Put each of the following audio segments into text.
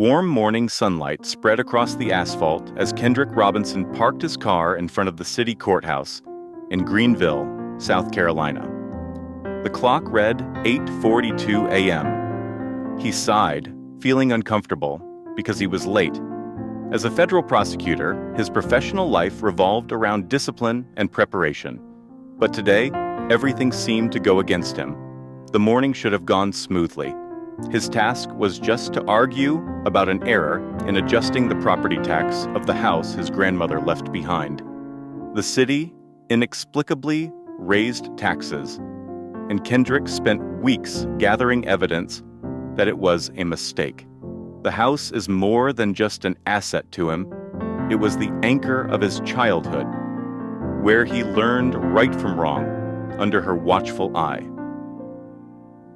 Warm morning sunlight spread across the asphalt as Kendrick Robinson parked his car in front of the city courthouse in Greenville, South Carolina. The clock read 8:42 a.m. He sighed, feeling uncomfortable because he was late. As a federal prosecutor, his professional life revolved around discipline and preparation. But today, everything seemed to go against him. The morning should have gone smoothly. His task was just to argue about an error in adjusting the property tax of the house his grandmother left behind. The city inexplicably raised taxes, and Kendrick spent weeks gathering evidence that it was a mistake. The house is more than just an asset to him. It was the anchor of his childhood, where he learned right from wrong under her watchful eye.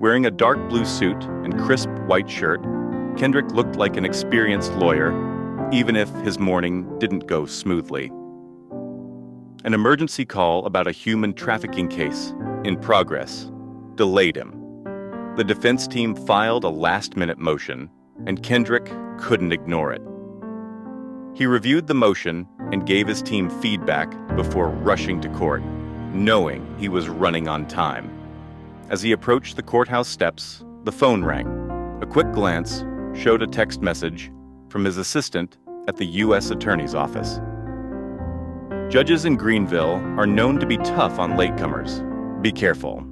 Wearing a dark blue suit and crisp white shirt, Kendrick looked like an experienced lawyer, even if his morning didn't go smoothly. An emergency call about a human trafficking case in progress delayed him. The defense team filed a last-minute motion, and Kendrick couldn't ignore it. He reviewed the motion and gave his team feedback before rushing to court, knowing he was running on time. As he approached the courthouse steps, the phone rang. A quick glance showed a text message from his assistant at the U.S. Attorney's Office. Judges in Greenville are known to be tough on latecomers. Be careful.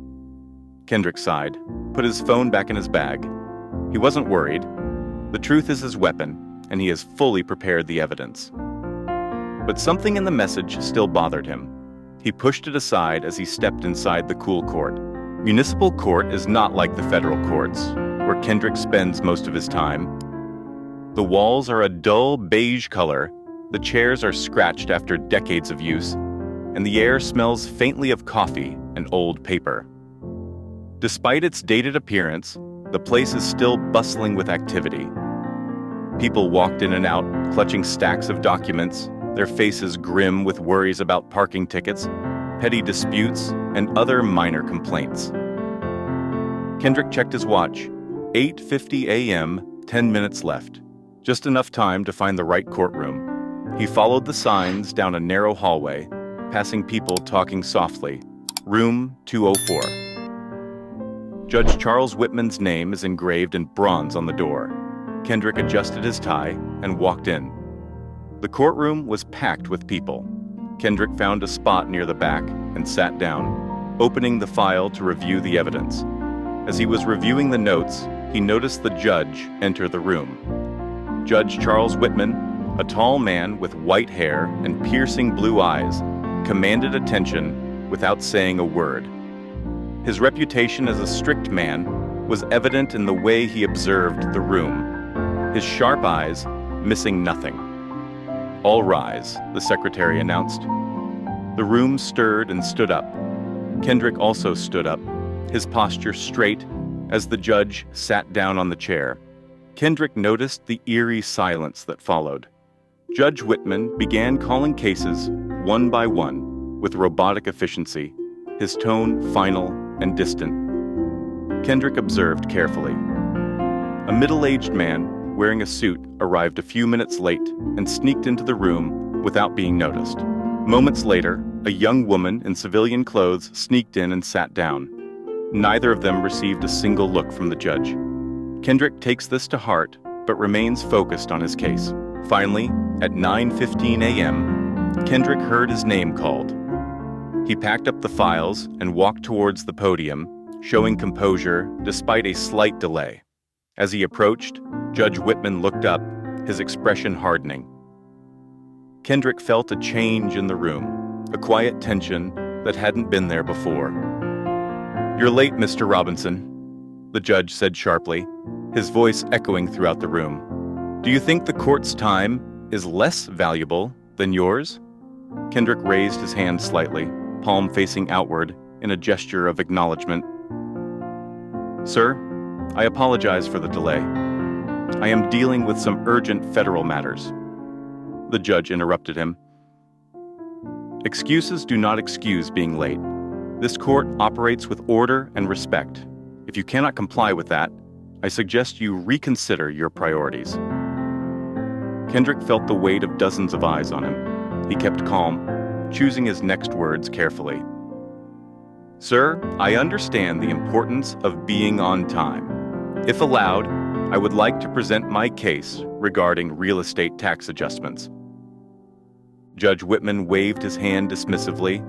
Kendrick sighed, put his phone back in his bag. He wasn't worried. The truth is his weapon, and he has fully prepared the evidence. But something in the message still bothered him. He pushed it aside as he stepped inside the cool court. Municipal court is not like the federal courts, where Kendrick spends most of his time. The walls are a dull beige color, the chairs are scratched after decades of use, and the air smells faintly of coffee and old paper. Despite its dated appearance, the place is still bustling with activity. People walked in and out, clutching stacks of documents, their faces grim with worries about parking tickets, petty disputes, and other minor complaints. Kendrick checked his watch. 8:50 a.m., 10 minutes left. Just enough time to find the right courtroom. He followed the signs down a narrow hallway, passing people talking softly. Room 204. Judge Charles Whitman's name is engraved in bronze on the door. Kendrick adjusted his tie and walked in. The courtroom was packed with people. Kendrick found a spot near the back and sat down, opening the file to review the evidence. As he was reviewing the notes, he noticed the judge enter the room. Judge Charles Whitman, a tall man with white hair and piercing blue eyes, commanded attention without saying a word. His reputation as a strict man was evident in the way he observed the room, his sharp eyes missing nothing. "All rise," the secretary announced. The room stirred and stood up. Kendrick also stood up, his posture straight as the judge sat down on the chair. Kendrick noticed the eerie silence that followed. Judge Whitman began calling cases one by one with robotic efficiency, his tone final and distant. Kendrick observed carefully. A middle-aged man wearing a suit arrived a few minutes late and sneaked into the room without being noticed. Moments later, a young woman in civilian clothes sneaked in and sat down. Neither of them received a single look from the judge. Kendrick takes this to heart, but remains focused on his case. Finally, at 9:15 a.m., Kendrick heard his name called. He packed up the files and walked towards the podium, showing composure despite a slight delay. As he approached, Judge Whitman looked up, his expression hardening. Kendrick felt a change in the room, a quiet tension that hadn't been there before. "You're late, Mr. Robinson," the judge said sharply, his voice echoing throughout the room. "Do you think the court's time is less valuable than yours?" Kendrick raised his hand slightly, palm facing outward, in a gesture of acknowledgement. "Sir, I apologize for the delay. I am dealing with some urgent federal matters." The judge interrupted him. "Excuses do not excuse being late. This court operates with order and respect. If you cannot comply with that, I suggest you reconsider your priorities." Kendrick felt the weight of dozens of eyes on him. He kept calm, choosing his next words carefully. "Sir, I understand the importance of being on time. If allowed, I would like to present my case regarding real estate tax adjustments." Judge Whitman waved his hand dismissively.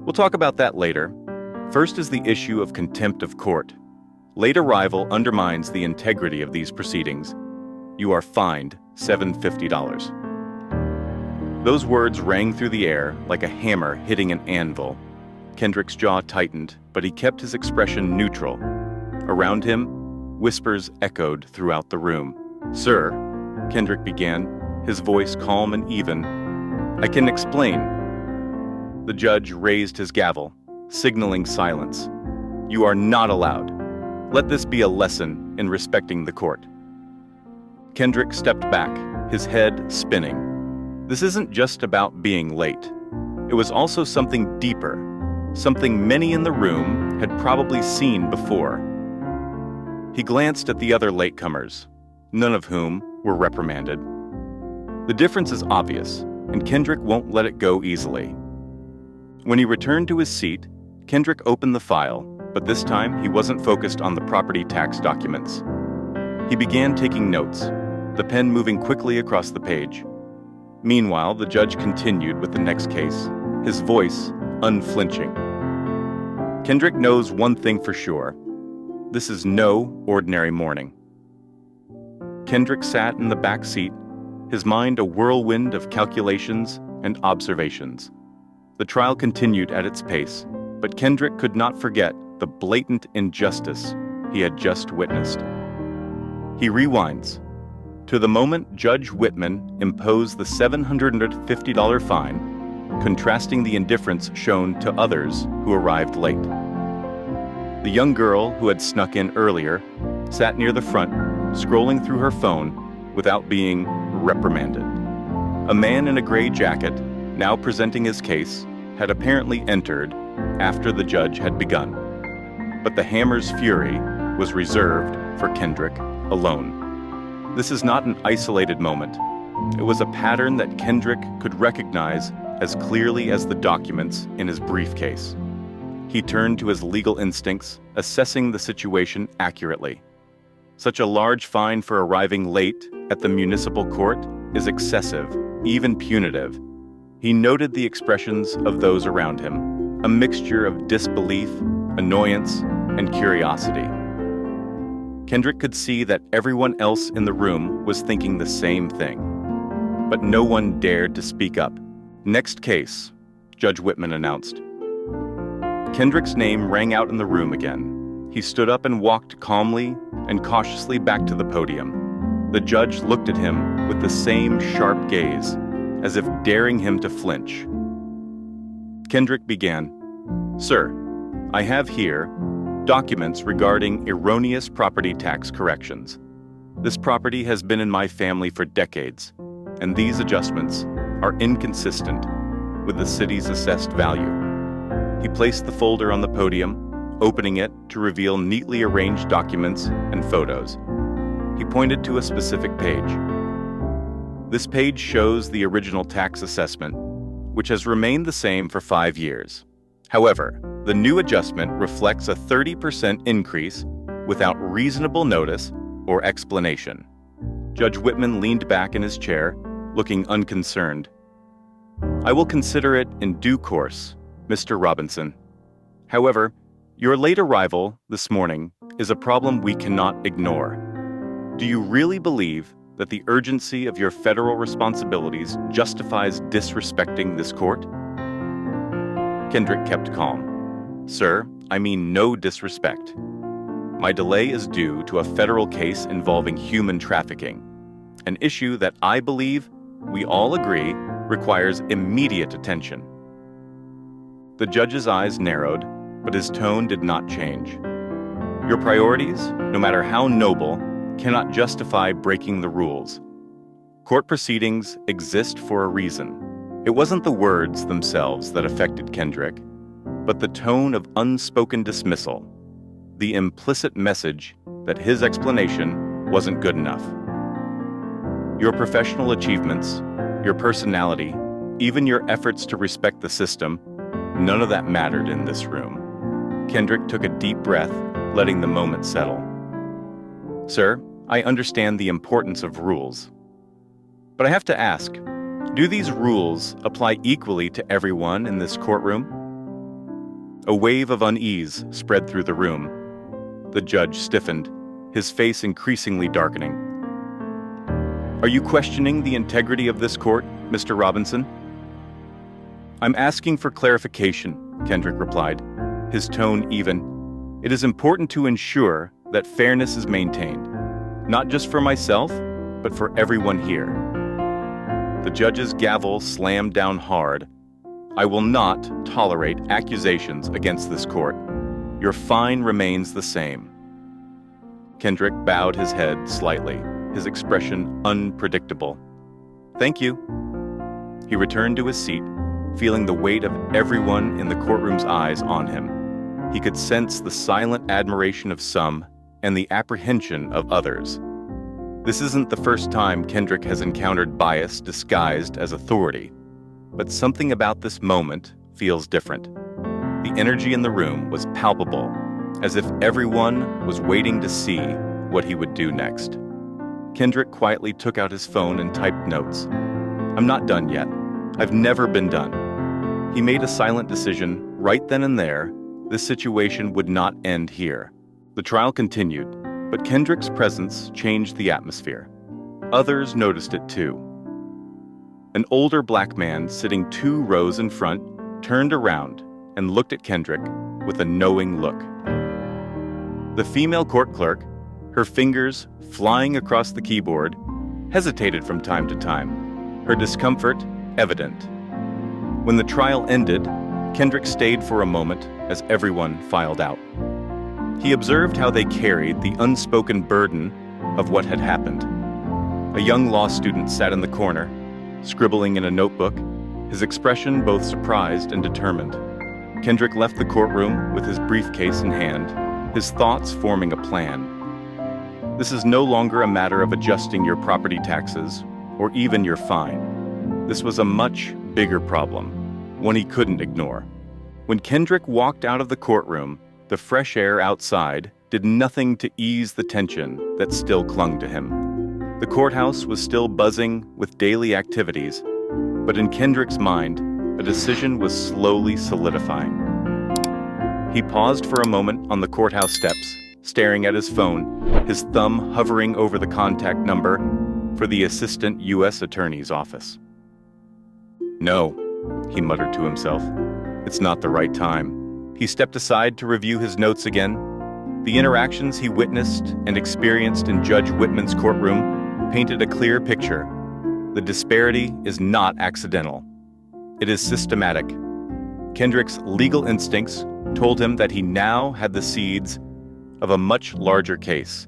"We'll talk about that later. First is the issue of contempt of court. Late arrival undermines the integrity of these proceedings. You are fined $750. Those words rang through the air like a hammer hitting an anvil. Kendrick's jaw tightened, but he kept his expression neutral. Around him, whispers echoed throughout the room. "Sir," Kendrick began, his voice calm and even, "I can explain." The judge raised his gavel, signaling silence. "You are not allowed. Let this be a lesson in respecting the court." Kendrick stepped back, his head spinning. This isn't just about being late. It was also something deeper, something many in the room had probably seen before. He glanced at the other latecomers, none of whom were reprimanded. The difference is obvious, and Kendrick won't let it go easily. When he returned to his seat, Kendrick opened the file, but this time he wasn't focused on the property tax documents. He began taking notes, the pen moving quickly across the page. Meanwhile, the judge continued with the next case, his voice unflinching. "Kendrick knows one thing for sure. This is no ordinary morning." Kendrick sat in the back seat, his mind a whirlwind of calculations and observations. The trial continued at its pace, but Kendrick could not forget the blatant injustice he had just witnessed. He rewinds to the moment Judge Whitman imposed the $750 fine, contrasting the indifference shown to others who arrived late. The young girl who had snuck in earlier sat near the front, scrolling through her phone without being reprimanded. A man in a gray jacket, now presenting his case, had apparently entered after the judge had begun. But the hammer's fury was reserved for Kendrick alone. This is not an isolated moment. It was a pattern that Kendrick could recognize as clearly as the documents in his briefcase. He turned to his legal instincts, assessing the situation accurately. Such a large fine for arriving late at the municipal court is excessive, even punitive. He noted the expressions of those around him, a mixture of disbelief, annoyance, and curiosity. Kendrick could see that everyone else in the room was thinking the same thing, but no one dared to speak up. "Next case," Judge Whitman announced. Kendrick's name rang out in the room again. He stood up and walked calmly and cautiously back to the podium. The judge looked at him with the same sharp gaze, as if daring him to flinch. Kendrick began, "Sir, I have here documents regarding erroneous property tax corrections. This property has been in my family for decades, and these adjustments are inconsistent with the city's assessed value." He placed the folder on the podium, opening it to reveal neatly arranged documents and photos. He pointed to a specific page. This page shows the original tax assessment, which has remained the same for 5 years. However, the new adjustment reflects a 30% increase without reasonable notice or explanation. Judge Whitman leaned back in his chair, looking unconcerned. "I will consider it in due course, Mr. Robinson. However, your late arrival this morning is a problem we cannot ignore. Do you really believe that the urgency of your federal responsibilities justifies disrespecting this court?" Kendrick kept calm. "Sir, I mean no disrespect. My delay is due to a federal case involving human trafficking, an issue that I believe we all agree requires immediate attention." The judge's eyes narrowed, but his tone did not change. "Your priorities, no matter how noble, cannot justify breaking the rules. Court proceedings exist for a reason." It wasn't the words themselves that affected Kendrick, but the tone of unspoken dismissal, the implicit message that his explanation wasn't good enough. Your professional achievements, your personality, even your efforts to respect the system, none of that mattered in this room. Kendrick took a deep breath, letting the moment settle. Sir, I understand the importance of rules. But I have to ask, do these rules apply equally to everyone in this courtroom? A wave of unease spread through the room. The judge stiffened, his face increasingly darkening. Are you questioning the integrity of this court, Mr. Robinson? I'm asking for clarification, Kendrick replied, his tone even. It is important to ensure that fairness is maintained, not just for myself, but for everyone here. The judge's gavel slammed down hard. I will not tolerate accusations against this court. Your fine remains the same. Kendrick bowed his head slightly, his expression unpredictable. Thank you. He returned to his seat, feeling the weight of everyone in the courtroom's eyes on him. He could sense the silent admiration of some and the apprehension of others. This isn't the first time Kendrick has encountered bias disguised as authority, but something about this moment feels different. The energy in the room was palpable, as if everyone was waiting to see what he would do next. Kendrick quietly took out his phone and typed notes. I'm not done yet. I've never been done. He made a silent decision right then and there. This situation would not end here. The trial continued, but Kendrick's presence changed the atmosphere. Others noticed it too. An older black man sitting 2 rows in front turned around and looked at Kendrick with a knowing look. The female court clerk, her fingers flying across the keyboard, hesitated from time to time, her discomfort evident. When the trial ended, Kendrick stayed for a moment as everyone filed out. He observed how they carried the unspoken burden of what had happened. A young law student sat in the corner, scribbling in a notebook, his expression both surprised and determined. Kendrick left the courtroom with his briefcase in hand, his thoughts forming a plan. This is no longer a matter of adjusting your property taxes or even your fine. This was a much bigger problem, one he couldn't ignore. When Kendrick walked out of the courtroom, the fresh air outside did nothing to ease the tension that still clung to him. The courthouse was still buzzing with daily activities, but in Kendrick's mind, a decision was slowly solidifying. He paused for a moment on the courthouse steps, staring at his phone, his thumb hovering over the contact number for the Assistant U.S. Attorney's office. No, he muttered to himself. It's not the right time. He stepped aside to review his notes again. The interactions he witnessed and experienced in Judge Whitman's courtroom painted a clear picture. The disparity is not accidental. It is systematic. Kendrick's legal instincts told him that he now had the seeds of a much larger case,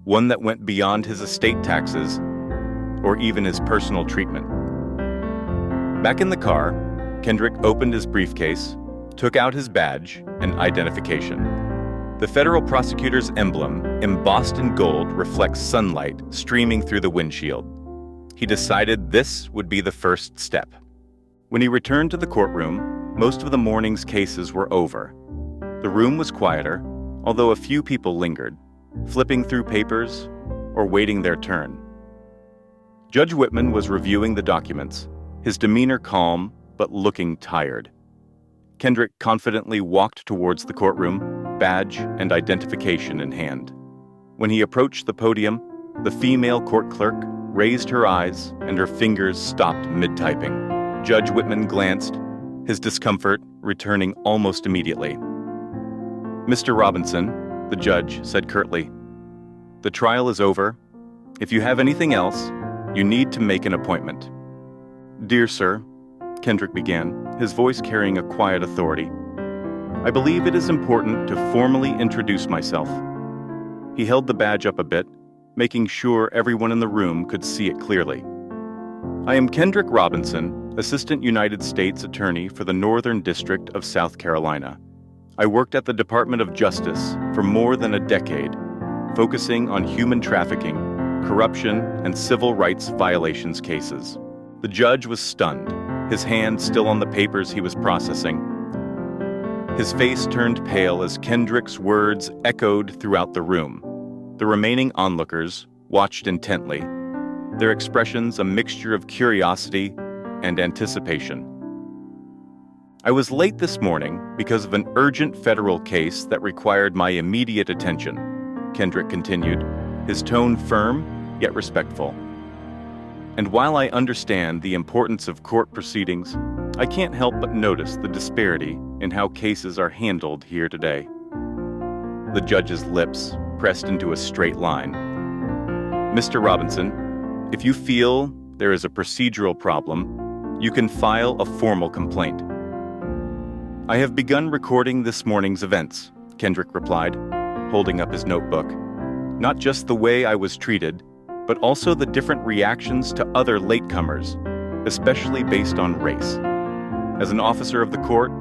one that went beyond his estate taxes or even his personal treatment. Back in the car, Kendrick opened his briefcase, took out his badge and identification. The federal prosecutor's emblem, embossed in gold, reflects sunlight streaming through the windshield. He decided this would be the first step. When he returned to the courtroom, most of the morning's cases were over. The room was quieter, although a few people lingered, flipping through papers or waiting their turn. Judge Whitman was reviewing the documents, his demeanor calm but looking tired. Kendrick confidently walked towards the courtroom, badge and identification in hand. When he approached the podium, the female court clerk raised her eyes and her fingers stopped mid-typing. Judge Whitman glanced, his discomfort returning almost immediately. Mr. Robinson, the judge said curtly, the trial is over. If you have anything else, you need to make an appointment. Dear sir, Kendrick began, his voice carrying a quiet authority, I believe it is important to formally introduce myself. He held the badge up a bit, making sure everyone in the room could see it clearly. I am Kendrick Robinson, Assistant United States Attorney for the Northern District of South Carolina. I worked at the Department of Justice for more than a decade, focusing on human trafficking, corruption, and civil rights violations cases. The judge was stunned, his hand still on the papers he was processing. His face turned pale as Kendrick's words echoed throughout the room. The remaining onlookers watched intently, their expressions a mixture of curiosity and anticipation. I was late this morning because of an urgent federal case that required my immediate attention, Kendrick continued, his tone firm yet respectful. And while I understand the importance of court proceedings, I can't help but notice the disparity in how cases are handled here today. The judge's lips pressed into a straight line. Mr. Robinson, if you feel there is a procedural problem, you can file a formal complaint. I have begun recording this morning's events, Kendrick replied, holding up his notebook. Not just the way I was treated, but also the different reactions to other latecomers, especially based on race. As an officer of the court,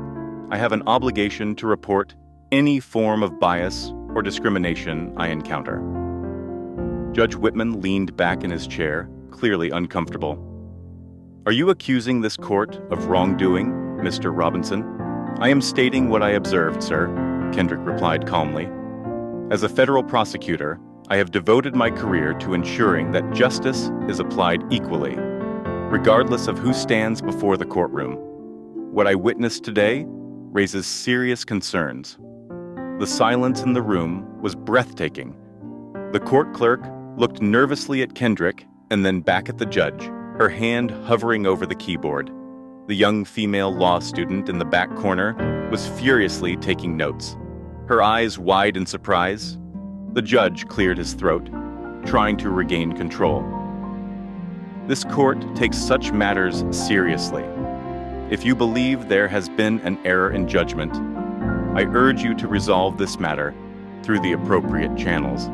I have an obligation to report any form of bias or discrimination I encounter. Judge Whitman leaned back in his chair, clearly uncomfortable. Are you accusing this court of wrongdoing, Mr. Robinson? I am stating what I observed, sir, Kendrick replied calmly. As a federal prosecutor, I have devoted my career to ensuring that justice is applied equally, regardless of who stands before the courtroom. What I witnessed today raises serious concerns. The silence in the room was breathtaking. The court clerk looked nervously at Kendrick and then back at the judge, her hand hovering over the keyboard. The young female law student in the back corner was furiously taking notes, her eyes wide in surprise. The judge cleared his throat, trying to regain control. This court takes such matters seriously. If you believe there has been an error in judgment, I urge you to resolve this matter through the appropriate channels.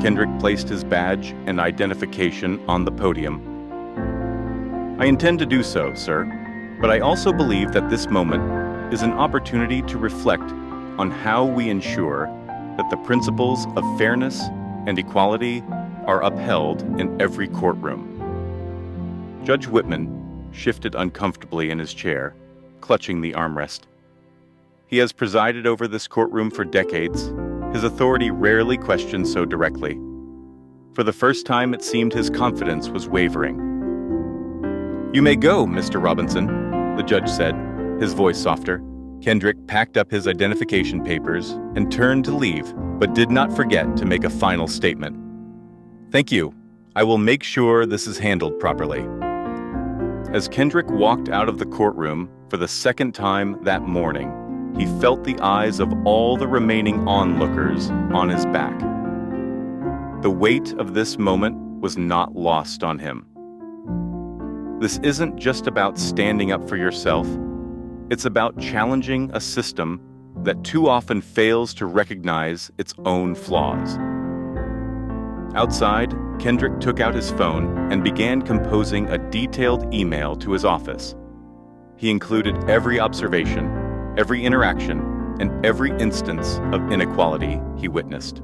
Kendrick placed his badge and identification on the podium. I intend to do so, sir, but I also believe that this moment is an opportunity to reflect on how we ensure that the principles of fairness and equality are upheld in every courtroom. Judge Whitman shifted uncomfortably in his chair, clutching the armrest. He has presided over this courtroom for decades. His authority rarely questioned so directly. For the first time, it seemed his confidence was wavering. You may go, Mr. Robinson, the judge said, his voice softer. Kendrick packed up his identification papers and turned to leave, but did not forget to make a final statement. Thank you. I will make sure this is handled properly. As Kendrick walked out of the courtroom for the second time that morning, he felt the eyes of all the remaining onlookers on his back. The weight of this moment was not lost on him. This isn't just about standing up for yourself. It's about challenging a system that too often fails to recognize its own flaws. Outside, Kendrick took out his phone and began composing a detailed email to his office. He included every observation, every interaction, and every instance of inequality he witnessed.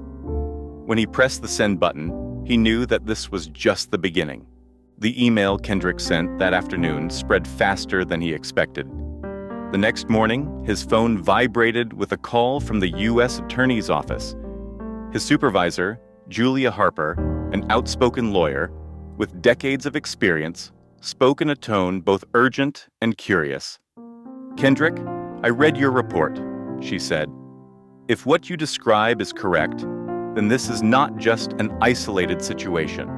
When he pressed the send button, he knew that this was just the beginning. The email Kendrick sent that afternoon spread faster than he expected. The next morning, his phone vibrated with a call from the U.S. Attorney's Office. His supervisor, Julia Harper, an outspoken lawyer with decades of experience, spoke in a tone both urgent and curious. Kendrick, I read your report, she said. If what you describe is correct, then this is not just an isolated situation.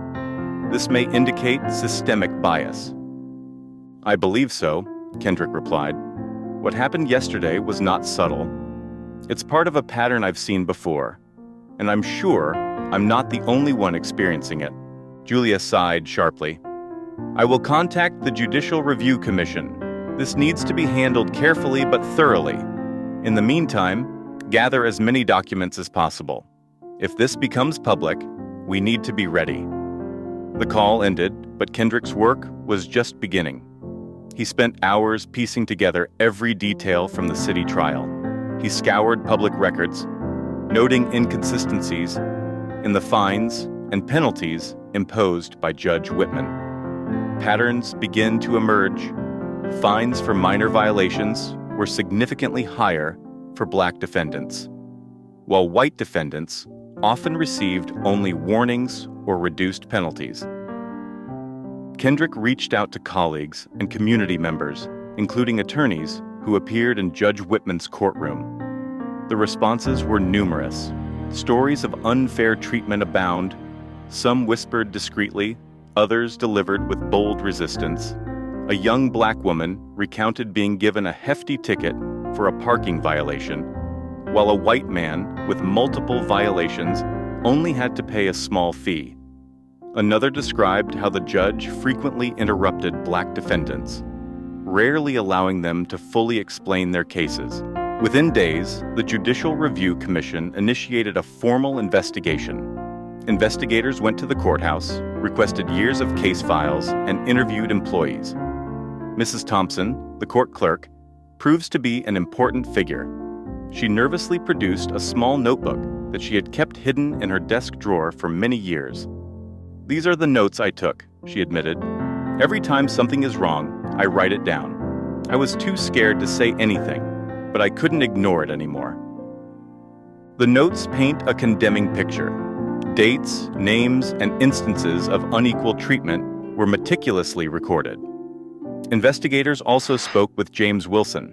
This may indicate systemic bias. I believe so, Kendrick replied. What happened yesterday was not subtle. It's part of a pattern I've seen before, and I'm sure I'm not the only one experiencing it. Julia sighed sharply. I will contact the Judicial Review Commission. This needs to be handled carefully but thoroughly. In the meantime, gather as many documents as possible. If this becomes public, we need to be ready. The call ended, but Kendrick's work was just beginning. He spent hours piecing together every detail from the city trial. He scoured public records, noting inconsistencies in the fines, and penalties imposed by Judge Whitman. Patterns begin to emerge. Fines for minor violations were significantly higher for Black defendants, while white defendants often received only warnings or reduced penalties. Kendrick reached out to colleagues and community members, including attorneys who appeared in Judge Whitman's courtroom. The responses were numerous. Stories of unfair treatment abound, some whispered discreetly, others delivered with bold resistance. A young Black woman recounted being given a hefty ticket for a parking violation, while a white man with multiple violations only had to pay a small fee. Another described how the judge frequently interrupted Black defendants, rarely allowing them to fully explain their cases. Within days, the Judicial Review Commission initiated a formal investigation. Investigators went to the courthouse, requested years of case files, and interviewed employees. Mrs. Thompson, the court clerk, proves to be an important figure. She nervously produced a small notebook that she had kept hidden in her desk drawer for many years. "These are the notes I took," she admitted. "Every time something is wrong, I write it down. I was too scared to say anything, but I couldn't ignore it anymore." The notes paint a condemning picture. Dates, names, and instances of unequal treatment were meticulously recorded. Investigators also spoke with James Wilson,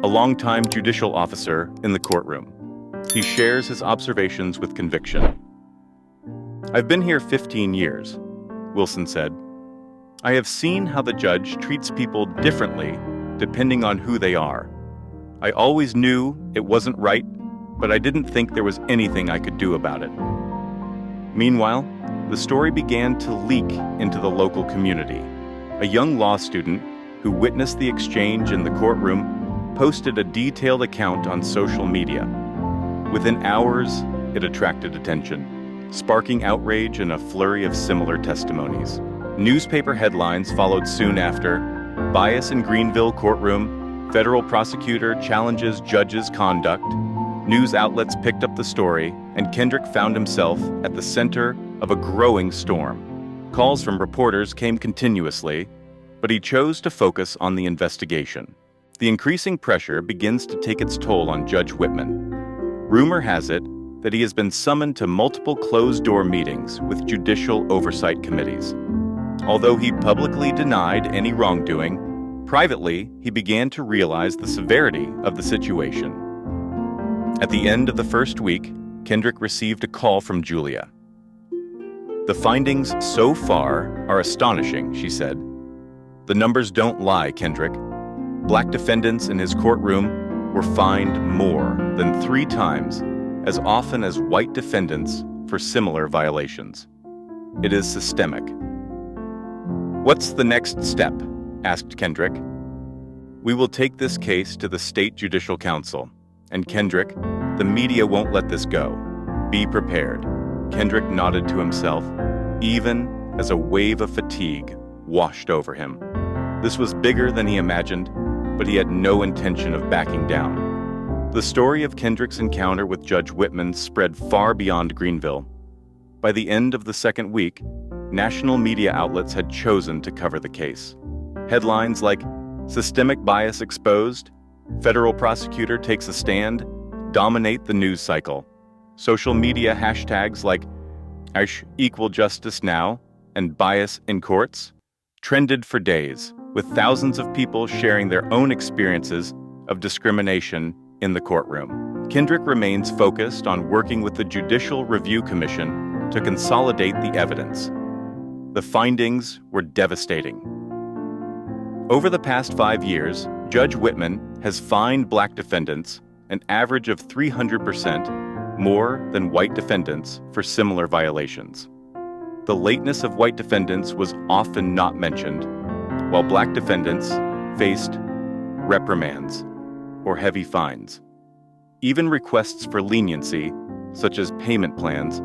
a longtime judicial officer in the courtroom. He shares his observations with conviction. "I've been here 15 years, Wilson said. "I have seen how the judge treats people differently depending on who they are. I always knew it wasn't right, but I didn't think there was anything I could do about it." Meanwhile, the story began to leak into the local community. A young law student who witnessed the exchange in the courtroom posted a detailed account on social media. Within hours, it attracted attention, sparking outrage and a flurry of similar testimonies. Newspaper headlines followed soon after. "Bias in Greenville courtroom, federal prosecutor challenges judge's conduct." News outlets picked up the story, and Kendrick found himself at the center of a growing storm. Calls from reporters came continuously, but he chose to focus on the investigation. The increasing pressure begins to take its toll on Judge Whitman. Rumor has it that he has been summoned to multiple closed-door meetings with judicial oversight committees. Although he publicly denied any wrongdoing, privately he began to realize the severity of the situation. At the end of the first week, Kendrick received a call from Julia. "The findings so far are astonishing," she said. "The numbers don't lie, Kendrick. Black defendants in his courtroom were fined more than 3 times as often as white defendants for similar violations. It is systemic." "What's the next step?" asked Kendrick. "We will take this case to the State Judicial Council. And Kendrick, the media won't let this go. Be prepared." Kendrick nodded to himself, even as a wave of fatigue washed over him. This was bigger than he imagined, but he had no intention of backing down. The story of Kendrick's encounter with Judge Whitman spread far beyond Greenville. By the end of the second week, national media outlets had chosen to cover the case. Headlines like "Systemic Bias Exposed," "Federal Prosecutor Takes a Stand" dominate the news cycle. Social media hashtags like #Equal Justice Now and "Bias in Courts" trended for days, with thousands of people sharing their own experiences of discrimination in the courtroom. Kendrick remains focused on working with the Judicial Review Commission to consolidate the evidence. The findings were devastating. Over the past 5 years, Judge Whitman has fined Black defendants an average of 300% more than white defendants for similar violations. The lateness of white defendants was often not mentioned, while Black defendants faced reprimands or heavy fines. Even requests for leniency, such as payment plans,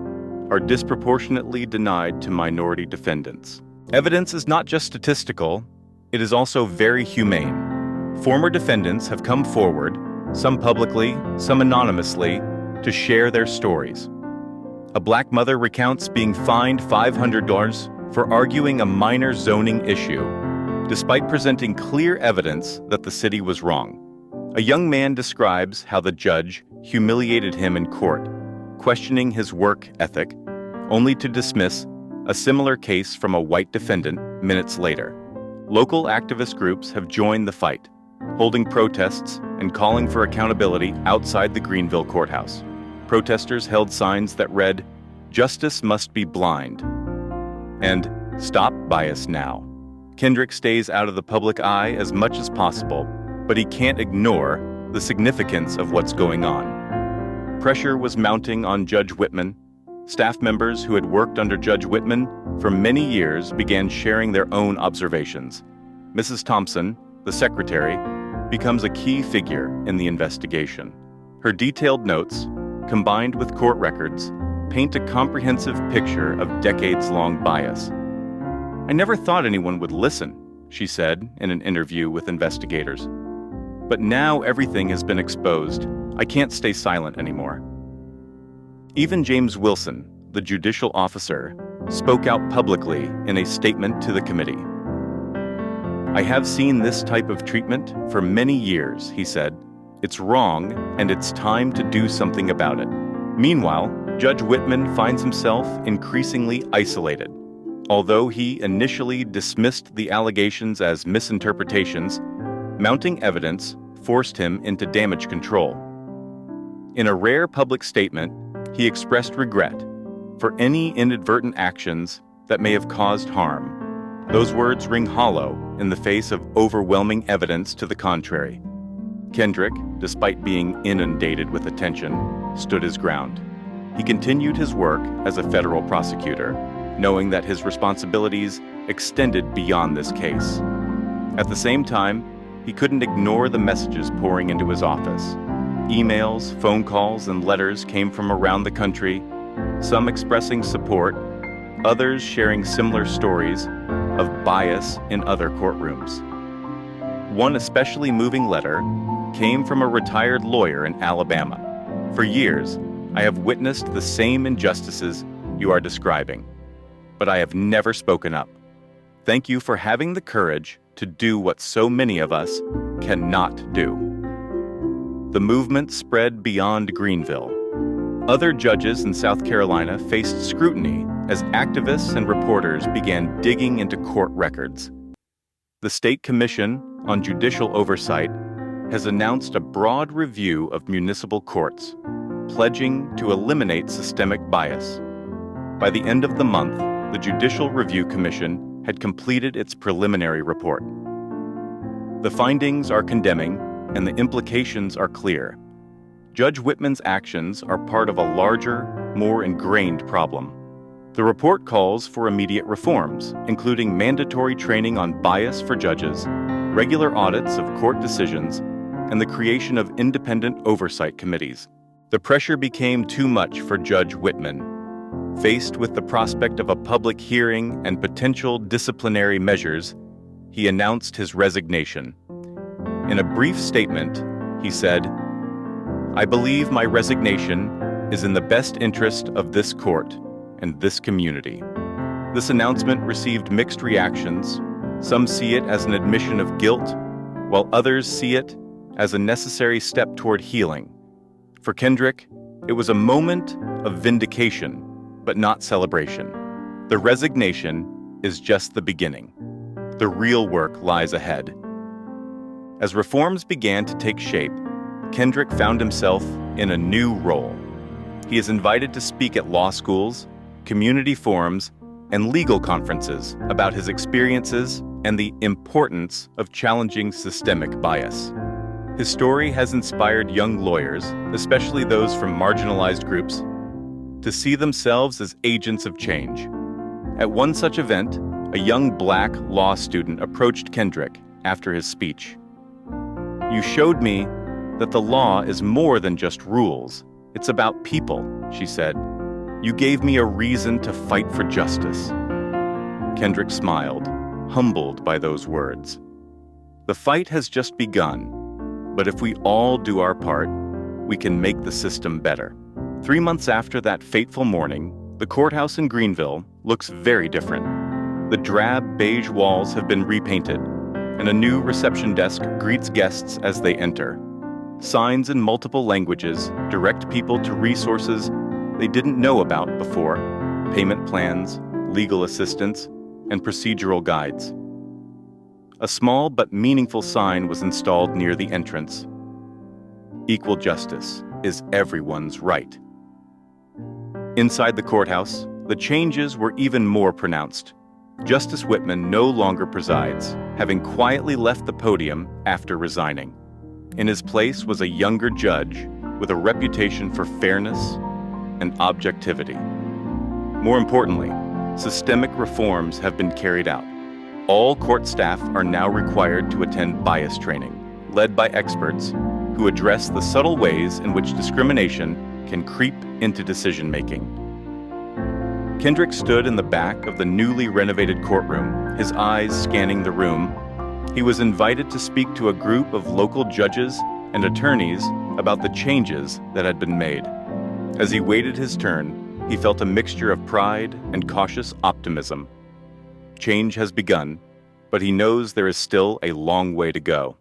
are disproportionately denied to minority defendants. Evidence is not just statistical, it is also very humane. Former defendants have come forward, some publicly, some anonymously, to share their stories. A black mother recounts being fined $500 for arguing a minor zoning issue, despite presenting clear evidence that the city was wrong. A young man describes how the judge humiliated him in court, questioning his work ethic, only to dismiss a similar case from a white defendant minutes later. Local activist groups have joined the fight, holding protests and calling for accountability outside the Greenville courthouse. Protesters held signs that read, "Justice must be blind," and "Stop bias now." Kendrick stays out of the public eye as much as possible, but he can't ignore the significance of what's going on. Pressure was mounting on Judge Whitman. Staff members who had worked under Judge Whitman for many years began sharing their own observations. Mrs. Thompson, the secretary, becomes a key figure in the investigation. Her detailed notes, combined with court records, paint a comprehensive picture of decades-long bias. "I never thought anyone would listen," she said in an interview with investigators. "But now everything has been exposed. I can't stay silent anymore." Even James Wilson, the judicial officer, spoke out publicly in a statement to the committee. "I have seen this type of treatment for many years," he said. "It's wrong, and it's time to do something about it." Meanwhile, Judge Whitman finds himself increasingly isolated. Although he initially dismissed the allegations as misinterpretations, mounting evidence forced him into damage control. In a rare public statement, he expressed regret for any inadvertent actions that may have caused harm. Those words ring hollow in the face of overwhelming evidence to the contrary. Kendrick, despite being inundated with attention, stood his ground. He continued his work as a federal prosecutor, knowing that his responsibilities extended beyond this case. At the same time, he couldn't ignore the messages pouring into his office. Emails, phone calls, and letters came from around the country, some expressing support, others sharing similar stories of bias in other courtrooms. One especially moving letter came from a retired lawyer in Alabama. "For years, I have witnessed the same injustices you are describing, but I have never spoken up. Thank you for having the courage to do what so many of us cannot do." The movement spread beyond Greenville. Other judges in South Carolina faced scrutiny as activists and reporters began digging into court records. The State Commission on Judicial Oversight has announced a broad review of municipal courts, pledging to eliminate systemic bias. By the end of the month, the Judicial Review Commission had completed its preliminary report. The findings are condemning, and the implications are clear. Judge Whitman's actions are part of a larger, more ingrained problem. The report calls for immediate reforms, including mandatory training on bias for judges, regular audits of court decisions, and the creation of independent oversight committees. The pressure became too much for Judge Whitman. Faced with the prospect of a public hearing and potential disciplinary measures, he announced his resignation. In a brief statement, he said, "I believe my resignation is in the best interest of this court and this community." This announcement received mixed reactions. Some see it as an admission of guilt, while others see it as a necessary step toward healing. For Kendrick, it was a moment of vindication, but not celebration. The resignation is just the beginning. The real work lies ahead. As reforms began to take shape, Kendrick found himself in a new role. He is invited to speak at law schools, community forums, and legal conferences about his experiences and the importance of challenging systemic bias. His story has inspired young lawyers, especially those from marginalized groups, to see themselves as agents of change. At one such event, a young Black law student approached Kendrick after his speech. "You showed me that the law is more than just rules. It's about people," she said. "You gave me a reason to fight for justice." Kendrick smiled, humbled by those words. The fight has just begun, but if we all do our part, we can make the system better. 3 months after that fateful morning, the courthouse in Greenville looks very different. The drab beige walls have been repainted, and a new reception desk greets guests as they enter. Signs in multiple languages direct people to resources they didn't know about before: payment plans, legal assistance, and procedural guides. A small but meaningful sign was installed near the entrance. Equal justice is everyone's right. Inside the courthouse, the changes were even more pronounced. Justice Whitman no longer presides, having quietly left the podium after resigning. In his place was a younger judge with a reputation for fairness and objectivity. More importantly, systemic reforms have been carried out. All court staff are now required to attend bias training, led by experts who address the subtle ways in which discrimination can creep into decision-making. Kendrick stood in the back of the newly renovated courtroom, his eyes scanning the room. He was invited to speak to a group of local judges and attorneys about the changes that had been made. As he waited his turn, he felt a mixture of pride and cautious optimism. Change has begun, but he knows there is still a long way to go.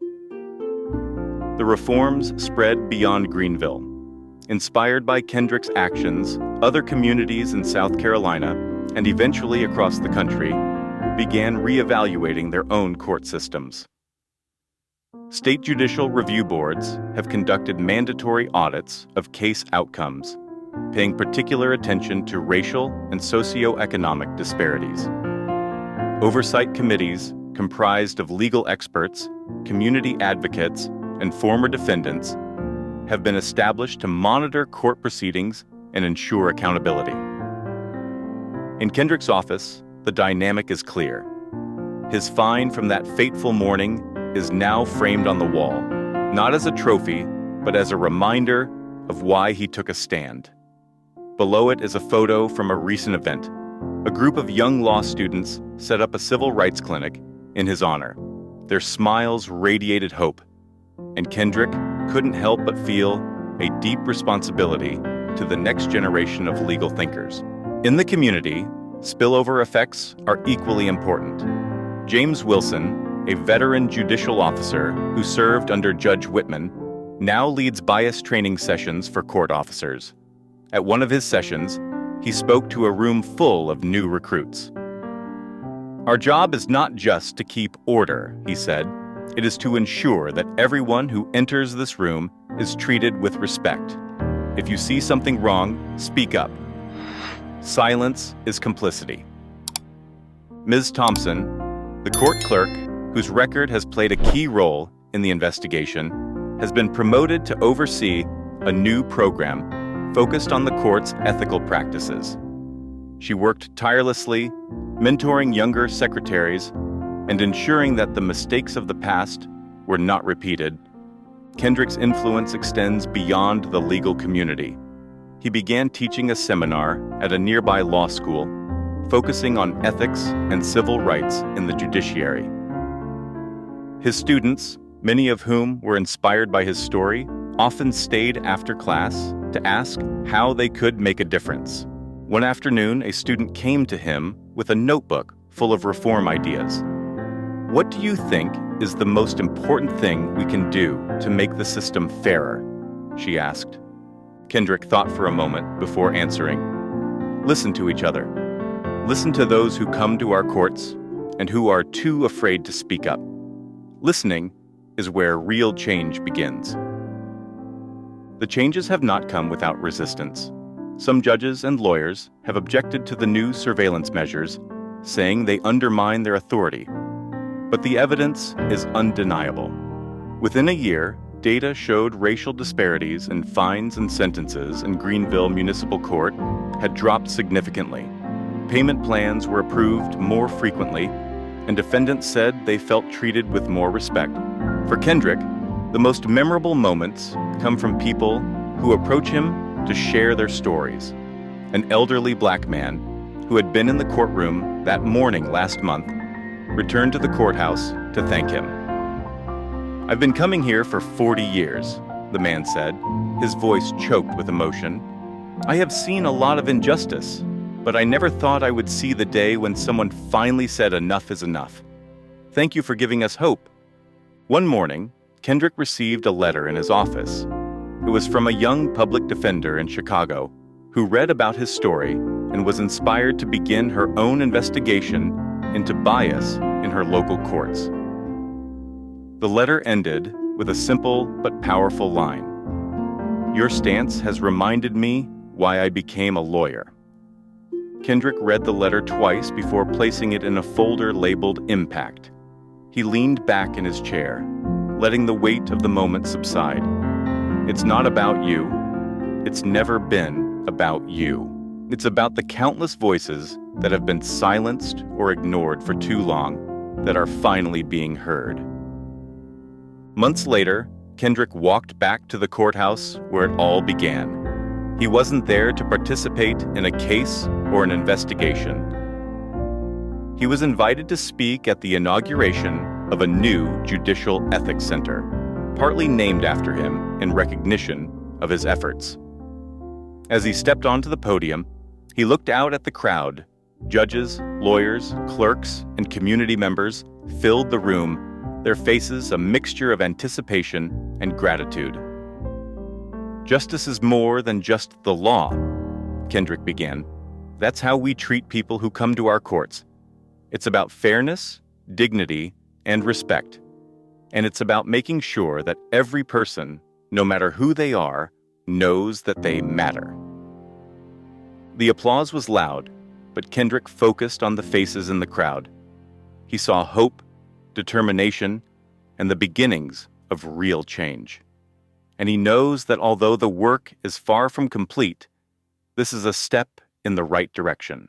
The reforms spread beyond Greenville. Inspired by Kendrick's actions, other communities in South Carolina, and eventually across the country, began reevaluating their own court systems. State judicial review boards have conducted mandatory audits of case outcomes, paying particular attention to racial and socioeconomic disparities. Oversight committees comprised of legal experts, community advocates, and former defendants have been established to monitor court proceedings and ensure accountability. In Kendrick's office, the dynamic is clear. His fine from that fateful morning is now framed on the wall, not as a trophy, but as a reminder of why he took a stand. Below it is a photo from a recent event. A group of young law students set up a civil rights clinic in his honor. Their smiles radiated hope, and Kendrick couldn't help but feel a deep responsibility to the next generation of legal thinkers. In the community, spillover effects are equally important. James Wilson, a veteran judicial officer who served under Judge Whitman, now leads bias training sessions for court officers. At one of his sessions, he spoke to a room full of new recruits. "Our job is not just to keep order," he said. "It is to ensure that everyone who enters this room is treated with respect. If you see something wrong, speak up. Silence is complicity." Ms. Thompson, the court clerk, whose record has played a key role in the investigation, has been promoted to oversee a new program focused on the court's ethical practices. She worked tirelessly, mentoring younger secretaries and ensuring that the mistakes of the past were not repeated. Kendrick's influence extends beyond the legal community. He began teaching a seminar at a nearby law school, focusing on ethics and civil rights in the judiciary. His students, many of whom were inspired by his story, often stayed after class to ask how they could make a difference. One afternoon, a student came to him with a notebook full of reform ideas. "What do you think is the most important thing we can do to make the system fairer?" she asked. Kendrick thought for a moment before answering. "Listen to each other. Listen to those who come to our courts and who are too afraid to speak up. Listening is where real change begins." The changes have not come without resistance. Some judges and lawyers have objected to the new surveillance measures, saying they undermine their authority. But the evidence is undeniable. Within a year, data showed racial disparities in fines and sentences in Greenville Municipal Court had dropped significantly. Payment plans were approved more frequently, and defendants said they felt treated with more respect. For Kendrick, the most memorable moments come from people who approach him to share their stories. An elderly black man who had been in the courtroom that morning last month returned to the courthouse to thank him. "I've been coming here for 40 years, the man said, his voice choked with emotion. I have seen a lot of injustice, but I never thought I would see the day when someone finally said enough is enough. Thank you for giving us hope. One morning, Kendrick received a letter in his office. It was from a young public defender in Chicago who read about his story and was inspired to begin her own investigation into bias in her local courts. The letter ended with a simple but powerful line. "Your stance has reminded me why I became a lawyer." Kendrick read the letter twice before placing it in a folder labeled Impact. He leaned back in his chair, letting the weight of the moment subside. It's not about you. It's never been about you. It's about the countless voices that have been silenced or ignored for too long that are finally being heard. Months later, Kendrick walked back to the courthouse where it all began. He wasn't there to participate in a case or an investigation. He was invited to speak at the inauguration of a new judicial ethics center, partly named after him in recognition of his efforts. As he stepped onto the podium, he looked out at the crowd. Judges, lawyers, clerks, and community members filled the room, their faces a mixture of anticipation and gratitude. "Justice is more than just the law," Kendrick began. "That's how we treat people who come to our courts. It's about fairness, dignity, and respect. And it's about making sure that every person, no matter who they are, knows that they matter." The applause was loud, but Kendrick focused on the faces in the crowd. He saw hope, determination, and the beginnings of real change. And he knows that although the work is far from complete, this is a step in the right direction.